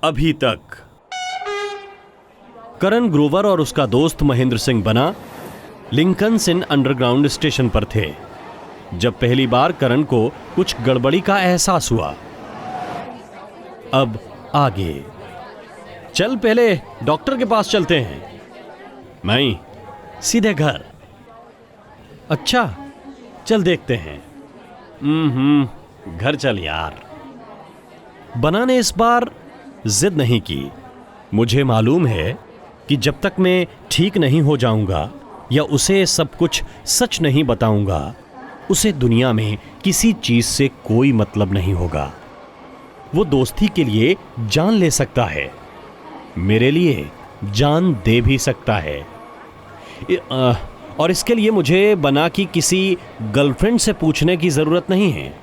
अभी तक। करण ग्रोवर और उसका दोस्त महेंद्र सिंह बना लिंकन्स इन अंडरग्राउंड स्टेशन पर थे जब पहली बार करण को कुछ गड़बड़ी का एहसास हुआ। अब आगे चल, पहले डॉक्टर के पास चलते हैं। नहीं, सीधे घर। अच्छा, चल देखते हैं। घर चल यार। बना ने इस बार जिद नहीं की। मुझे मालूम है कि जब तक मैं ठीक नहीं हो जाऊंगा या उसे सब कुछ सच नहीं बताऊंगा, उसे दुनिया में किसी चीज से कोई मतलब नहीं होगा। वो दोस्ती के लिए जान ले सकता है, मेरे लिए जान दे भी सकता है। और इसके लिए मुझे बना की किसी गर्लफ्रेंड से पूछने की जरूरत नहीं है।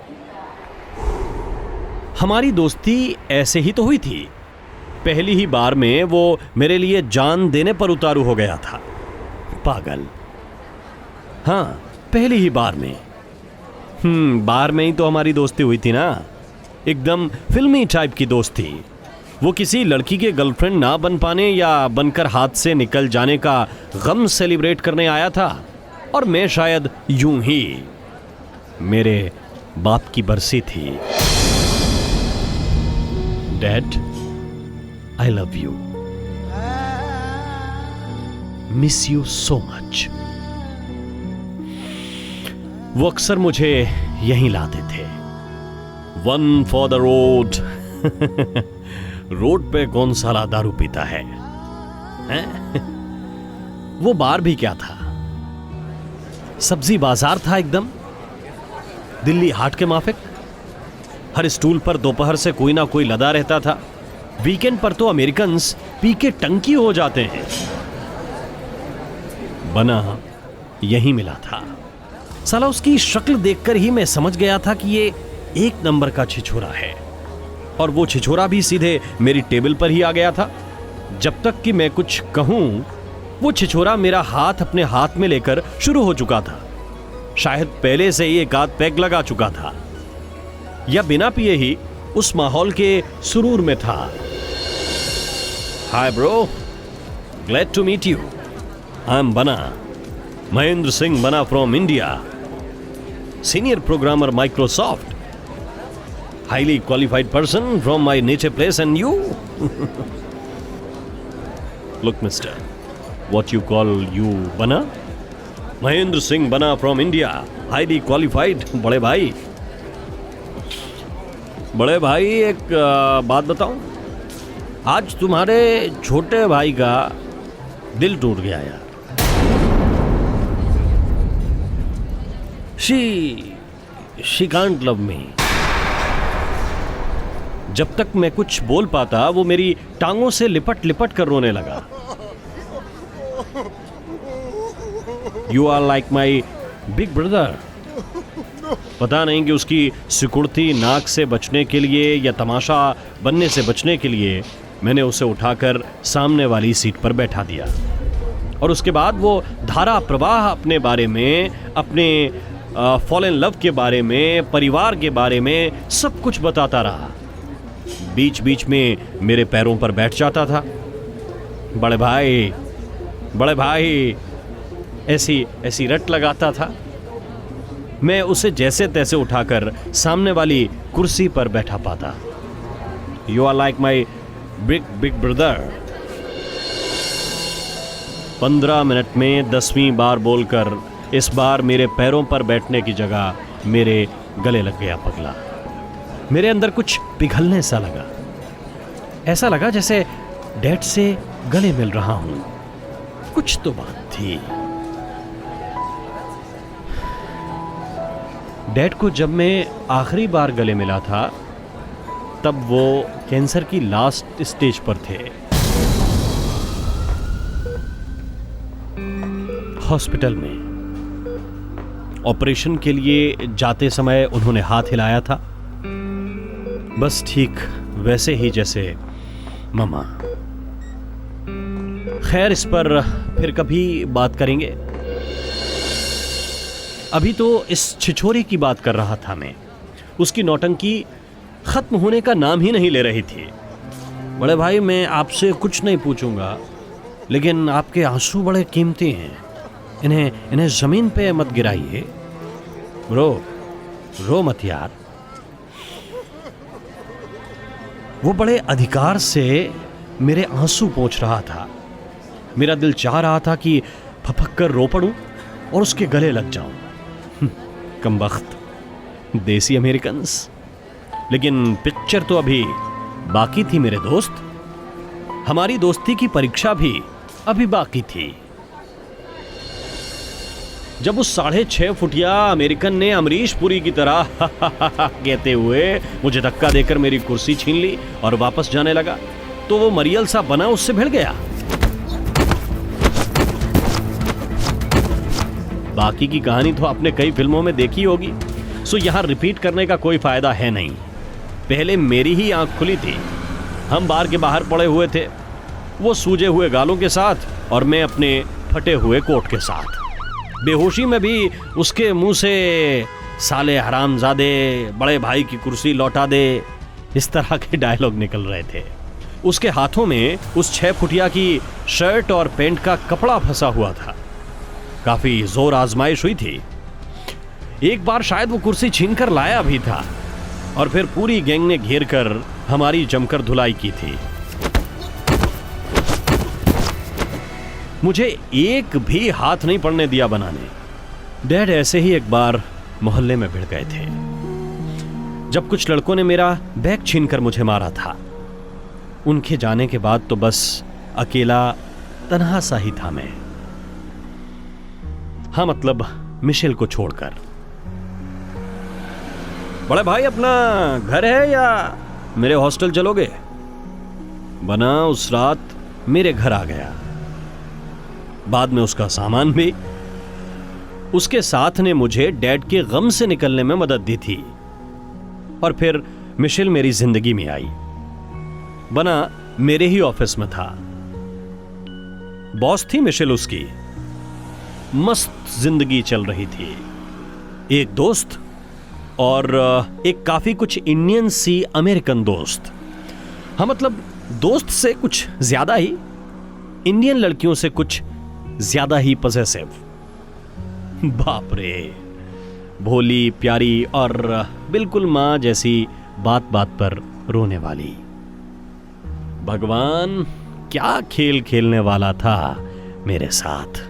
हमारी दोस्ती ऐसे ही तो हुई थी। पहली ही बार में वो मेरे लिए जान देने पर उतारू हो गया था। पागल। हाँ, पहली ही बार में। बार में ही तो हमारी दोस्ती हुई थी ना। एकदम फिल्मी टाइप की दोस्ती। वो किसी लड़की के गर्लफ्रेंड ना बन पाने या बनकर हाथ से निकल जाने का गम सेलिब्रेट करने आया था, और मैं शायद यूं ही। मेरे बाप की बरसी थी। Dad, I love you, miss you so much. वो अक्सर मुझे यहीं लाते थे। One for the road. Road पे कौन साला दारू पीता है? वो बार भी क्या था, सब्जी बाजार था एकदम, दिल्ली हाट के माफिक। हर स्टूल पर दोपहर से कोई ना कोई लदा रहता था। वीकेंड पर तो अमेरिकन्स पी के टंकी हो जाते हैं। बना यही मिला था। साला उसकी शक्ल देखकर ही मैं समझ गया था कि ये एक नंबर का छिछोरा है। और वो छिछोरा भी सीधे मेरी टेबल पर ही आ गया था। जब तक कि मैं कुछ कहूं, वो छिछोरा मेरा हाथ अपने हाथ में लेकर शुरू हो चुका था। शायद पहले से ही एक आध पैग लगा चुका था, या बिना पिए ही उस माहौल के सुरूर में था। Hi bro, glad to meet you. I am Bana, Mahendra Singh Bana from India, senior programmer Microsoft, highly qualified person from my native place, and you? Look, mister, what you call you Bana? Mahendra Singh Bana from India, highly qualified. बड़े भाई एक बात बताऊं, आज तुम्हारे छोटे भाई का दिल टूट गया यार। She can't love me. जब तक मैं कुछ बोल पाता, वो मेरी टांगों से लिपट लिपट कर रोने लगा। You are like my big brother. पता नहीं कि उसकी सिकुड़ती नाक से बचने के लिए या तमाशा बनने से बचने के लिए मैंने उसे उठाकर सामने वाली सीट पर बैठा दिया। और उसके बाद वो धारा प्रवाह अपने बारे में, अपने फॉल इन लव के बारे में, परिवार के बारे में सब कुछ बताता रहा। बीच बीच में मेरे पैरों पर बैठ जाता था। बड़े भाई ऐसी रट लगाता था। मैं उसे जैसे तैसे उठाकर सामने वाली कुर्सी पर बैठा पाता। You are like my big brother. 15 minute में 10वीं बार बोलकर इस बार मेरे पैरों पर बैठने की जगह मेरे गले लग गया पगला। मेरे अंदर कुछ पिघलने सा लगा। ऐसा लगा जैसे डैड से गले मिल रहा हूं। कुछ तो बात थी। डैड को जब मैं आखिरी बार गले मिला था, तब वो कैंसर की लास्ट स्टेज पर थे। हॉस्पिटल में ऑपरेशन के लिए जाते समय उन्होंने हाथ हिलाया था, बस ठीक वैसे ही जैसे ममा। खैर, इस पर फिर कभी बात करेंगे। अभी तो इस छिछोरे की बात कर रहा था मैं। उसकी नौटंकी खत्म होने का नाम ही नहीं ले रही थी। बड़े भाई, मैं आपसे कुछ नहीं पूछूंगा, लेकिन आपके आंसू बड़े कीमती हैं। इन्हें जमीन पे मत गिराइए। रो मत यार। वो बड़े अधिकार से मेरे आंसू पोंछ रहा था। मेरा दिल चाह रहा था कि फपक कर रो पड़ूं और उसके गले लग जाऊं। कमबख्त देसी अमेरिकन्स। लेकिन पिक्चर तो अभी बाकी थी मेरे दोस्त। हमारी दोस्ती की परीक्षा भी अभी बाकी थी। जब उस 6.5 फुटिया अमेरिकन ने अमरीश पुरी की तरह कहते हुए मुझे धक्का देकर मेरी कुर्सी छीन ली और वापस जाने लगा, तो वो मरियल सा बना उससे भिड़ गया। बाकी की कहानी तो आपने कई फिल्मों में देखी होगी, सो यहां रिपीट करने का कोई फायदा है नहीं। पहले मेरी ही आंख खुली थी। हम बार के बाहर पड़े हुए थे, वो सूजे हुए गालों के साथ और मैं अपने फटे हुए कोट के साथ। बेहोशी में भी उसके मुंह से साले हरामजादे, बड़े भाई की कुर्सी लौटा दे, इस तरह के डायलॉग निकल रहे थे। उसके हाथों में उस 6 फुटिया की शर्ट और पैंट का कपड़ा फंसा हुआ था। काफी जोर आजमाइश हुई थी। एक बार शायद वो कुर्सी छीन कर लाया भी था और फिर पूरी गैंग ने घेर कर हमारी जमकर धुलाई की थी। मुझे एक भी हाथ नहीं पड़ने दिया बनाने। डैड ऐसे ही एक बार मोहल्ले में भिड़ गए थे, जब कुछ लड़कों ने मेरा बैग छीनकर मुझे मारा था। उनके जाने के बाद तो बस अकेला तन्हा सा ही था मैं। हाँ, मतलब मिशेल को छोड़कर। बड़े भाई, अपना घर है या मेरे हॉस्टल चलोगे? बना उस रात मेरे घर आ गया, बाद में उसका सामान भी। उसके साथ ने मुझे डैड के गम से निकलने में मदद दी थी। और फिर मिशेल मेरी जिंदगी में आई। बना मेरे ही ऑफिस में था। बॉस थी मिशेल उसकी। मस्त जिंदगी चल रही थी। एक दोस्त और एक काफी कुछ इंडियन सी अमेरिकन दोस्त। हाँ, मतलब दोस्त से कुछ ज्यादा ही, इंडियन लड़कियों से कुछ ज्यादा ही पॉसेसिव। बाप रे, भोली प्यारी और बिल्कुल मां जैसी, बात बात पर रोने वाली। भगवान क्या खेल खेलने वाला था मेरे साथ।